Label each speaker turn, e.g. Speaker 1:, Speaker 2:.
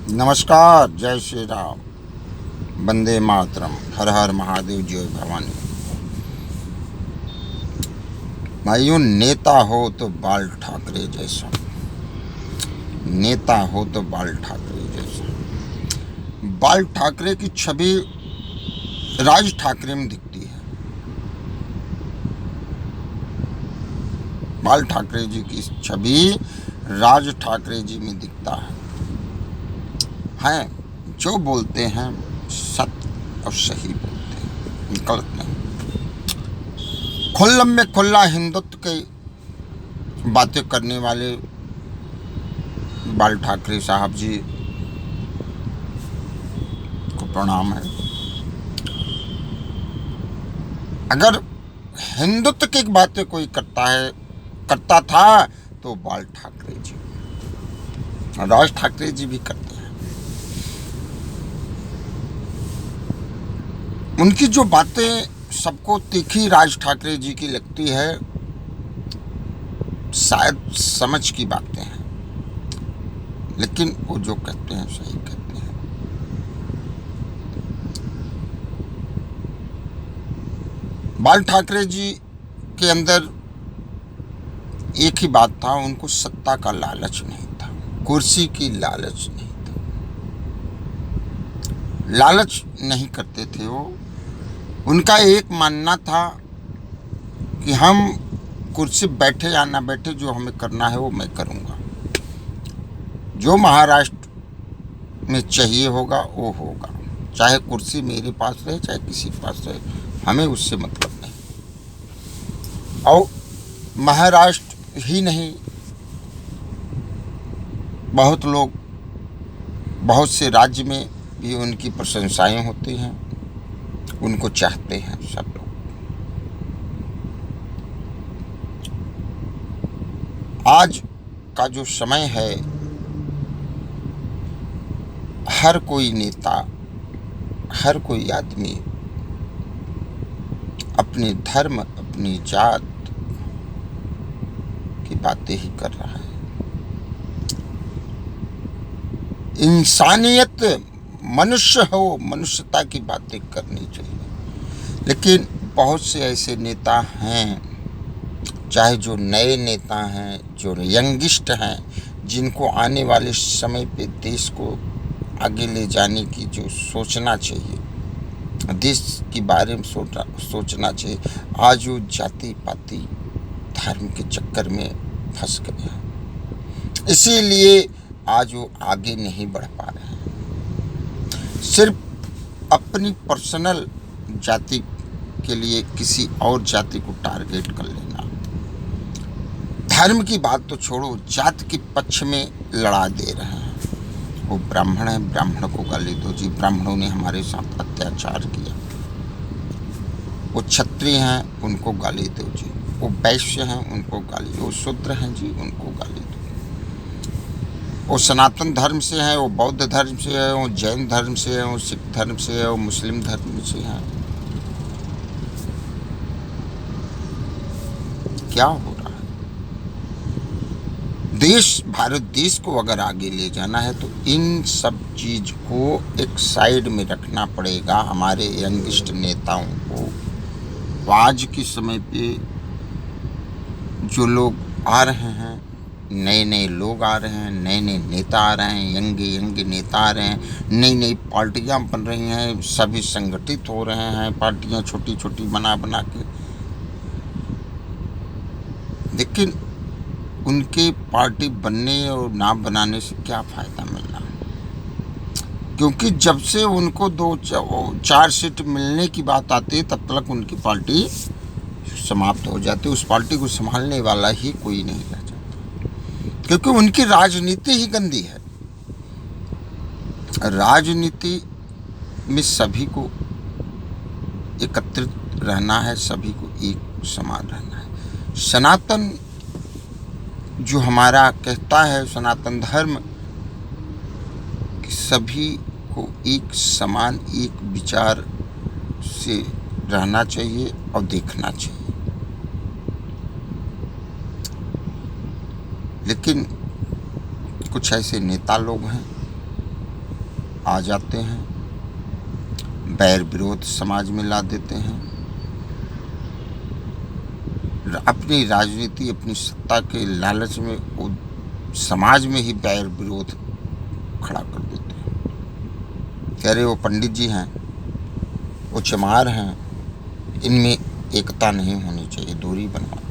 Speaker 1: नमस्कार, जय श्री राम, वंदे मातरम, हर हर महादेव, जय भवानी। भाइयों, नेता हो तो बाल ठाकरे जैसा, नेता हो तो बाल ठाकरे जैसा। बाल ठाकरे की छवि राज ठाकरे में दिखती है। बाल ठाकरे जी की छवि राज ठाकरे जी में दिखता है। जो बोलते हैं सत्य और सही बोलते हैं, गलत नहीं। खुल्लम में खुल्ला हिंदुत्व के बातें करने वाले बाल ठाकरे साहब जी को प्रणाम है। अगर हिंदुत्व की बातें कोई करता था तो बाल ठाकरे जी, राज ठाकरे जी भी करते हैं। उनकी जो बातें सबको तीखी राज ठाकरे जी की लगती है, शायद समझ की बातें हैं, लेकिन वो जो कहते हैं सही कहते हैं। बाल ठाकरे जी के अंदर एक ही बात था, उनको सत्ता का लालच नहीं था, कुर्सी की लालच नहीं था। लालच नहीं करते थे वो। उनका एक मानना था कि हम कुर्सी बैठे या ना बैठे, जो हमें करना है वो मैं करूँगा। जो महाराष्ट्र में चाहिए होगा वो होगा, चाहे कुर्सी मेरे पास रहे चाहे किसी के पास रहे, हमें उससे मतलब नहीं। और महाराष्ट्र ही नहीं, बहुत से राज्य में भी उनकी प्रशंसाएं होती हैं, उनको चाहते हैं सब लोग। आज का जो समय है, हर कोई नेता, हर कोई आदमी अपने धर्म, अपनी जात की बातें ही कर रहा है। इंसानियत, मनुष्य हो, मनुष्यता की बातें करनी चाहिए। लेकिन बहुत से ऐसे नेता हैं, चाहे जो नए नेता हैं, जो यंगिस्ट हैं, जिनको आने वाले समय पे देश को आगे ले जाने की जो सोचना चाहिए, देश के बारे में सोचना चाहिए, आज वो जाति पाति धर्म के चक्कर में फंस गए हैं। इसीलिए आज वो आगे नहीं बढ़ पा रहे हैं। सिर्फ अपनी पर्सनल जाति के लिए किसी और जाति को टारगेट कर लेना, धर्म की बात तो छोड़ो, जात के पक्ष में लड़ा दे रहे हैं। वो ब्राह्मण है, ब्राह्मण को गाली दो जी, ब्राह्मणों ने हमारे साथ अत्याचार किया। वो क्षत्रिय हैं, उनको गाली दो जी। वो वैश्य हैं, उनको गाली दो। वो शूद्र हैं जी, उनको गाली दो। वो सनातन धर्म से हैं, वो बौद्ध धर्म से है, वो जैन धर्म से है, वो सिख धर्म से है, वो मुस्लिम धर्म से है। क्या हो रहा है? भारत देश को अगर आगे ले जाना है तो इन सब चीज को एक साइड में रखना पड़ेगा हमारे यंगिस्ट नेताओं को। आज के समय पे जो लोग आ रहे हैं, नए नए लोग आ रहे हैं, नए नए नेता आ रहे हैं, यंगे नेता आ रहे हैं, नई नई पार्टियां बन रही हैं, सभी संगठित हो रहे हैं, पार्टियां छोटी छोटी बना के। लेकिन उनके पार्टी बनने और ना बनाने से क्या फ़ायदा मिलना? क्योंकि जब से उनको 2-4 सीट मिलने की बात आती है, तब तक उनकी पार्टी समाप्त हो जाती है। उस पार्टी को संभालने वाला ही कोई नहीं रह जाता, क्योंकि उनकी राजनीति ही गंदी है। राजनीति में सभी को एकत्रित रहना है, सभी को एक समान रहना है। सनातन जो हमारा कहता है, सनातन धर्म, कि सभी को एक समान, एक विचार से रहना चाहिए और देखना चाहिए। लेकिन कुछ ऐसे नेता लोग हैं आ जाते हैं, बैर विरोध समाज में ला देते हैं, अपनी राजनीति, अपनी सत्ता के लालच में वो समाज में ही बैर विरोध खड़ा कर देते हैं। कह रहे वो पंडित जी हैं, वो चमार हैं, इनमें एकता नहीं होनी चाहिए, दूरी बनवा